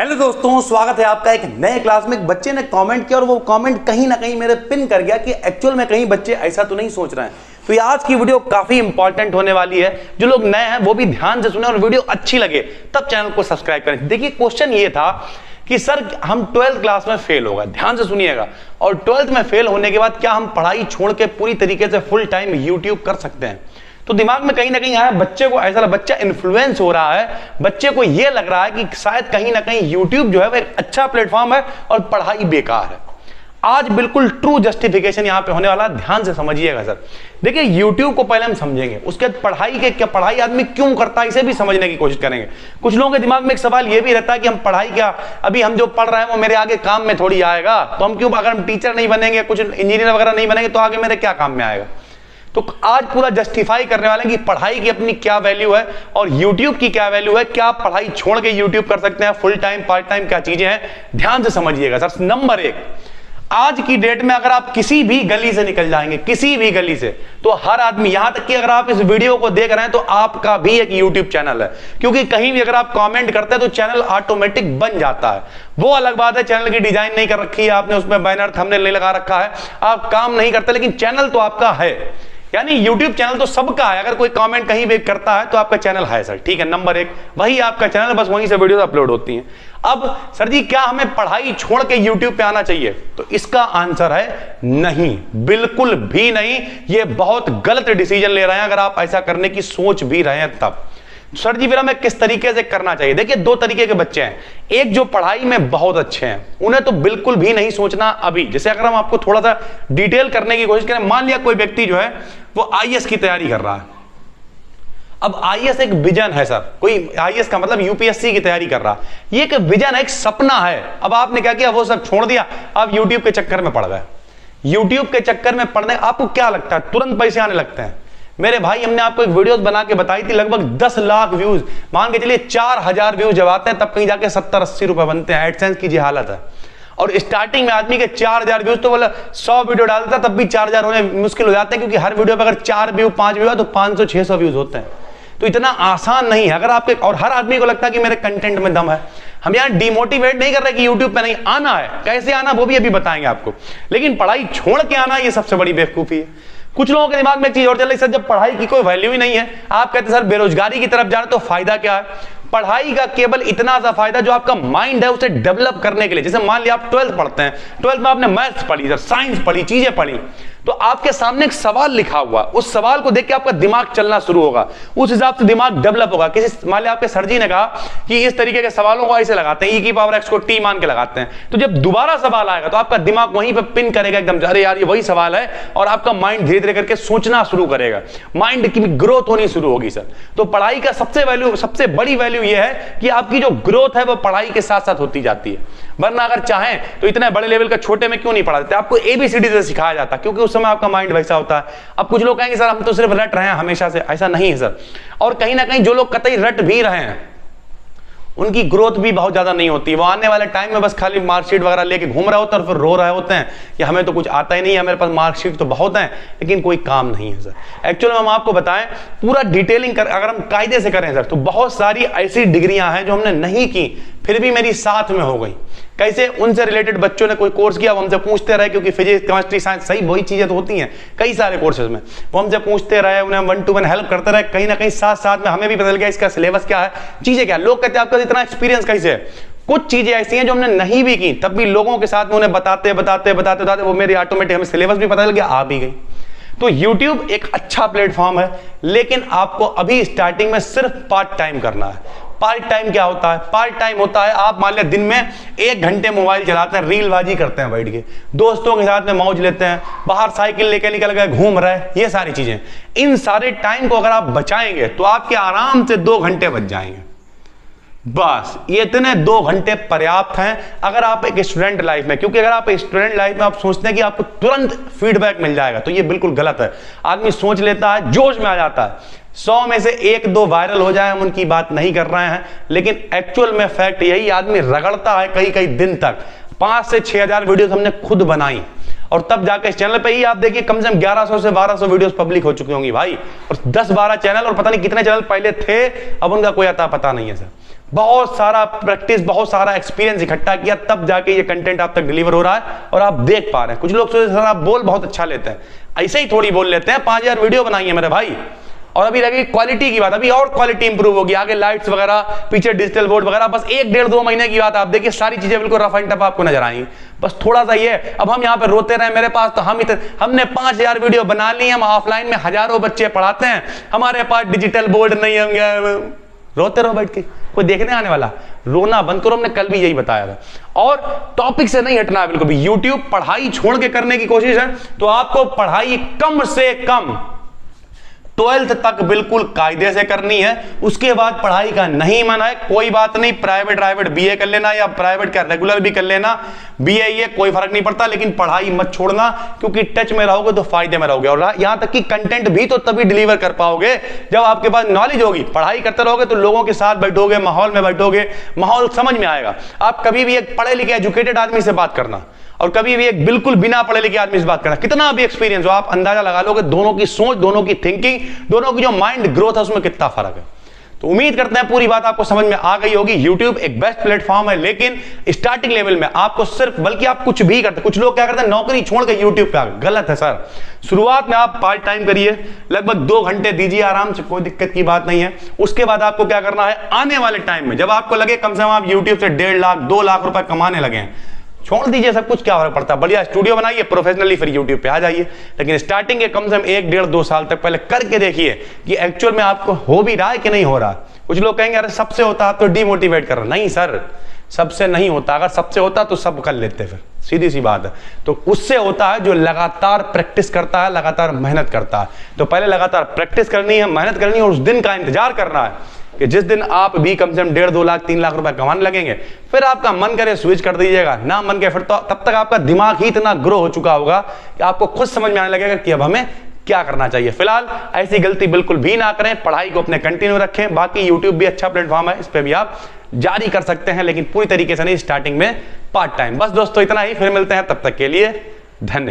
Hello दोस्तों, स्वागत है आपका एक नए क्लास में। एक बच्चे ने कमेंट किया और वो कमेंट कहीं ना कहीं मेरे पिन कर गया कि एक्चुअल में कहीं बच्चे ऐसा तो नहीं सोच रहे हैं। तो ये आज की वीडियो काफी इंपॉर्टेंट होने वाली है। जो लोग नए हैं वो भी ध्यान से सुने और वीडियो अच्छी लगे तब चैनल को सब्सक्राइब करें। देखिए, क्वेश्चन ये था कि सर हम 12th क्लास में फेल हो गए, ध्यान से सुनिएगा, और 12th में फेल होने के बाद क्या हम पढ़ाई छोड़ के पूरी तरीके से फुल टाइम यूट्यूब कर सकते हैं? तो दिमाग में कहीं ना कहीं आया, बच्चे को ऐसा बच्चा इन्फ्लुएंस हो रहा है, बच्चे को यह लग रहा है कि शायद कहीं ना कहीं यूट्यूब जो है वो एक अच्छा प्लेटफॉर्म है और पढ़ाई बेकार है। आज बिल्कुल ट्रू जस्टिफिकेशन यहां पे होने वाला है, ध्यान से समझिएगा सर। देखिए, यूट्यूब को पहले हम समझेंगे, उसके बाद पढ़ाई आदमी क्यों करता है इसे भी समझने की कोशिश करेंगे। कुछ लोगों के दिमाग में एक सवाल यह भी रहता है कि हम पढ़ाई क्या, अभी हम जो पढ़ रहे हैं वो मेरे आगे काम में थोड़ी आएगा, तो हम क्यों, अगर हम टीचर नहीं बनेंगे, कुछ इंजीनियर वगैरह नहीं बनेंगे तो आगे मेरे क्या काम में आएगा। तो आज पूरा जस्टिफाई करने वाले हैं कि पढ़ाई की अपनी क्या वैल्यू है और YouTube की क्या वैल्यू है, क्या आप पढ़ाई छोड़ के YouTube कर सकते हैं, फुल टाइम पार्ट टाइम क्या चीजें हैं, ध्यान से समझिएगा सर। नंबर 1, आज की डेट में अगर आप किसी भी गली से निकल जाएंगे, किसी भी गली से, तो हर आदमी, यहां तक कि अगर आप इस वीडियो को देख रहे हैं तो आपका भी एक YouTube चैनल है, क्योंकि कहीं भी अगर आप कमेंट करते हैं तो चैनल ऑटोमेटिक बन जाता है। वो अलग बात है, चैनल की डिजाइन नहीं कर रखी है आपने, उसमें बैनर थंबनेल नहीं लगा रखा है, आप काम नहीं करते, लेकिन चैनल तो आपका है। यानी YouTube चैनल तो सबका है, अगर कोई कमेंट कहीं भी करता है तो आपका चैनल है सर, ठीक है। नंबर 1, वही आपका चैनल, बस वहीं से वीडियोस अपलोड होती हैं। अब सर जी, क्या हमें पढ़ाई छोड़ के YouTube पे आना चाहिए? तो इसका आंसर है नहीं, बिल्कुल भी नहीं। ये बहुत गलत डिसीजन ले रहे हैं अगर आप ऐसा करने की सोच भी रहे हैं तब। सर जी, फिर हमें किस तरीके से करना चाहिए? देखिए, 2 तरीके के बच्चे हैं। एक जो पढ़ाई में बहुत अच्छे हैं, उन्हें तो बिल्कुल भी नहीं सोचना अभी। जैसे अगर हम आपको थोड़ा सा डिटेल करने की कोशिश करें, मान लिया कोई व्यक्ति जो है वो IAS की तैयारी कर रहा है। अब IAS एक विजन है सर, कोई IAS का मतलब UPSC की तैयारी कर रहा है, ये एक विजन है, एक सपना है। अब आपने क्या किया, वो सब छोड़ दिया, अब YouTube के चक्कर में पड़ गए। YouTube के चक्कर में पड़ने, आपको क्या लगता है तुरंत पैसे आने लगते हैं? मेरे भाई, हमने आपको एक वीडियो बना के बताई थी, लगभग 10 लाख व्यूज, मान के चलिए 4000 व्यूज जब आते हैं तब कहीं जाके 70-80 रुपए बनते हैं। एडसेंस की हालत है, और स्टार्टिंग में आदमी के 4000 व्यूज, तो बोला 100 वीडियो डालता तब भी 4000 होने मुश्किल हो जाते हैं, क्योंकि हर वीडियो पे अगर 4 व्यू 5 व्यू है तो 500-600 व्यूज होते हैं। तो इतना आसान नहीं है। अगर आपके, और हर आदमी को लगता है कि मेरे कंटेंट में दम है। हम यहाँ डिमोटिवेट नहीं कर रहे कि YouTube पे नहीं आना है, कैसे आना वो भी अभी बताएंगे आपको, लेकिन पढ़ाई छोड़ के आना ये सबसे बड़ी बेवकूफी है। कुछ लोगों के दिमाग में एक चीज और चल रही, सर जब पढ़ाई की कोई वैल्यू ही नहीं है, आप कहते हैं सर बेरोजगारी की तरफ जा रहे, तो फायदा क्या है? पढ़ाई का केवल इतना सा फायदा जो आपका माइंड है उसे डेवलप करने के लिए। जैसे मान लिया आप 12th पढ़ते हैं, 12th में आपने मैथ्स पढ़ी, सर साइंस पढ़ी, चीजें पढ़ी, तो आपके सामने एक सवाल लिखा हुआ, उस सवाल को देख के आपका दिमाग चलना शुरू होगा, उस हिसाब से दिमाग डेवलप होगा। किसी, मान लिया आपके सर जी ने कहा कि इस तरीके के सवालों को ऐसे लगाते हैं, e⁻x को t मान के लगाते हैं, तो जब दोबारा सवाल आएगा तो आपका दिमाग वहीं पे पिन करेगा एकदम, अरे यार ये वही सवाल है, और आपका माइंड धीरे धीरे करके सोचना शुरू करेगा, माइंड की ग्रोथ होनी शुरू होगी सर। तो पढ़ाई का सबसे बड़ी वैल्यू ये है कि आपकी जो ग्रोथ है वो पढ़ाई के साथ साथ होती जाती है। वरना अगर चाहें तो इतने बड़े लेवल का छोटे में क्यों नहीं पढ़ाते? आपको ABCD से सिखाया जाता, क्योंकि उस समय आपका माइंड वैसा होता है। अब कुछ लोग कहेंगे सर हम तो सिर्फ रट रहे हैं हमेशा से, ऐसा नहीं है सर। और कहीं ना कहीं जो लोग कतई रट भी रहे हैं उनकी ग्रोथ भी बहुत ज्यादा नहीं होती। वो आने वाले टाइम में बस खाली मार्कशीट वगैरह लेके घूम रहे होते हैं और फिर रो रहे होते हैं कि हमें तो कुछ आता ही नहीं है, मेरे पास मार्कशीट तो बहुत है लेकिन कोई काम नहीं है सर। एक्चुअली हम आपको बताएं, पूरा डिटेलिंग कर अगर हम कायदे से करें सर, तो बहुत सारी ऐसी डिग्रियां हैं जो हमने नहीं की फिर भी मेरी साथ में हो गई। कैसे? उनसे रिलेटेड बच्चों ने कोई कोर्स किया, वो हमसे पूछते रहे, क्योंकि फिजिक्स केमिस्ट्री साइंस सही वही चीजें तो होती हैं कई सारे कोर्सेज में, वो हमसे पूछते रहे, उन्हें 1 to 1 हेल्प करते रहे। कहीं ना कहीं साथ साथ में हमें भी बदल गया इसका सिलेबस क्या है, चीजें क्या। लोग कहते हैं आपका इतना एक्सपीरियंस कैसे है? कुछ चीजें ऐसी हैं जो हमने नहीं भी की, तब भी लोगों के साथ में उन्हें बताते वो मेरी ऑटोमेटिक हमें सिलेबस भी पता चल गया, आ भी गई। तो YouTube एक अच्छा प्लेटफॉर्म है, लेकिन आपको अभी स्टार्टिंग में सिर्फ पार्ट टाइम करना है। पार्ट टाइम क्या होता है? पार्ट टाइम होता है, आप मान लिया दिन में 1 घंटे मोबाइल चलाते हैं, रीलबाजी करते हैं बैठ के, दोस्तों के साथ में मौज लेते हैं, बाहर साइकिल लेके निकल गए, घूम रहे, ये सारी चीजें। इन सारे टाइम को अगर आप बचाएंगे तो आपके आराम से 2 घंटे बच जाएंगे, बस ये इतने 2 घंटे पर्याप्त हैं अगर आप एक स्टूडेंट लाइफ में। क्योंकि अगर आप स्टूडेंट लाइफ में आप सोचते हैं कि आपको तुरंत फीडबैक मिल जाएगा, तो ये बिल्कुल गलत है। आदमी सोच लेता है, जोश में आ जाता है, 100 में से 1-2 वायरल हो जाए, हम उनकी बात नहीं कर रहे हैं, लेकिन एक्चुअल में फैक्ट यही, आदमी रगड़ता है कई दिन तक। 5 से 6000 वीडियोस हमने खुद बनाई, और तब जाकर इस चैनल पे ही आप देखिए कम से कम 1100 से 1200 वीडियोस पब्लिक हो चुकी होंगी भाई, और 10-12 चैनल, और पता नहीं कितने चैनल पहले थे, अब उनका कोई अता पता नहीं है सर। बहुत सारा प्रैक्टिस, बहुत सारा एक्सपीरियंस इकट्ठा किया, तब जाके ये कंटेंट आप तक डिलीवर हो रहा है और आप देख पा रहे हैं। कुछ लोग सोचते हैं सर आप बोल बहुत अच्छा लेते हैं, ऐसे ही थोड़ी बोल लेते हैं, 5000 वीडियो बनाई है मेरे भाई। और अभी लगी क्वालिटी की बात, अभी और क्वालिटी इंप्रूव होगी, आगे लाइट्स वगैरह, पीछे डिजिटल बोर्ड वगैरह, बस 1-1.5-2 महीने की बात आप देखिए, सारी चीजें बिल्कुल रफ एंड टफ आपको नजर आएंगी। बस थोड़ा सा ये, अब हम यहाँ पे रोते रहे मेरे पास तो हमने 5000 वीडियो बना ली, हम ऑफलाइन में हजारों बच्चे पढ़ाते हैं, हमारे पास डिजिटल बोर्ड नहीं होंगे, रोते रहो बैठ के, कोई देखने आने वाला? रोना बंद करो, हमने कल भी यही बताया था। और टॉपिक से नहीं हटना है बिल्कुल भी। यूट्यूब पढ़ाई छोड़ के करने की कोशिश है तो आपको पढ़ाई कम से कम 12th तक बिल्कुल कायदे से करनी है, उसके बाद पढ़ाई का नहीं मन है कोई बात नहीं, प्राइवेट बीए कर लेना या प्राइवेट का रेगुलर भी कर लेना, बीए ये कोई फर्क नहीं पड़ता, लेकिन पढ़ाई मत छोड़ना, क्योंकि टच में रहोगे तो फायदे में रहोगे। और यहां तक कि कंटेंट भी तो तभी डिलीवर कर पाओगे जब आपके पास नॉलेज होगी। पढ़ाई करते रहोगे तो लोगों के साथ बैठोगे, माहौल में बैठोगे, माहौल समझ में आएगा। आप कभी भी एक पढ़े लिखे एजुकेटेड आदमी से बात करना और कभी भी एक बिल्कुल बिना पढ़े लिखे आदमी से बात करना, कितना भी एक्सपीरियंस हो, आप अंदाजा लगा लोगे दोनों की सोच, दोनों की थिंकिंग, दोनों की जो माइंड ग्रोथ है उसमें कितना फर्क है। तो उम्मीद करते हैं पूरी बात आपको समझ में आ गई होगी। YouTube एक बेस्ट प्लेटफॉर्म है, लेकिन स्टार्टिंग लेवल में आपको सिर्फ, बल्कि आप कुछ भी करते, कुछ लोग क्या करते हैं नौकरी छोड़ के YouTube पे आ गए, गलत है सर। शुरुआत में आप पार्ट टाइम करिए, लगभग 2 घंटे दीजिए आराम से, कोई दिक्कत की बात नहीं है। उसके बाद आपको क्या करना है, आने वाले टाइम में जब आपको लगे कम से कम आप YouTube से 1.5 लाख 2 लाख रुपए कमाने लगे हैं, छोड़ दीजिए सब कुछ, क्या फर्क पड़ता है, बढ़िया स्टूडियो बनाइए प्रोफेशनली, फिर यूट्यूब पे आ जाइए। लेकिन स्टार्टिंग के कम से कम 1-1.5-2 साल तक पहले करके देखिए कि एक्चुअल में आपको हो भी रहा है कि नहीं हो रहा। कुछ लोग कहेंगे अरे सबसे होता है तो डिमोटिवेट कर रहा, नहीं सर, सबसे नहीं होता। अगर सबसे होता तो सब कर लेते, फिर सीधी सी बात है। तो उससे होता है जो लगातार प्रैक्टिस करता है, लगातार मेहनत करता है। तो पहले लगातार प्रैक्टिस करनी है, मेहनत करनी है, और उस दिन का इंतजार करना है कि जिस दिन आप भी कम से कम 1.5-2 लाख 3 लाख रुपए कमाने लगेंगे, फिर आपका मन करे स्विच कर दीजिएगा, ना मन करे फिर तो तब तक आपका दिमाग ही इतना ग्रो हो चुका होगा कि आपको खुद समझ में आने लगेगा कि अब हमें क्या करना चाहिए। फिलहाल ऐसी गलती बिल्कुल भी ना करें, पढ़ाई को अपने कंटिन्यू रखें। बाकी यूट्यूब भी अच्छा प्लेटफॉर्म है, इस पर भी आप जारी कर सकते हैं, लेकिन पूरी तरीके से नहीं, स्टार्टिंग में पार्ट टाइम। बस दोस्तों इतना ही, फिर मिलते हैं, तब तक के लिए धन्यवाद।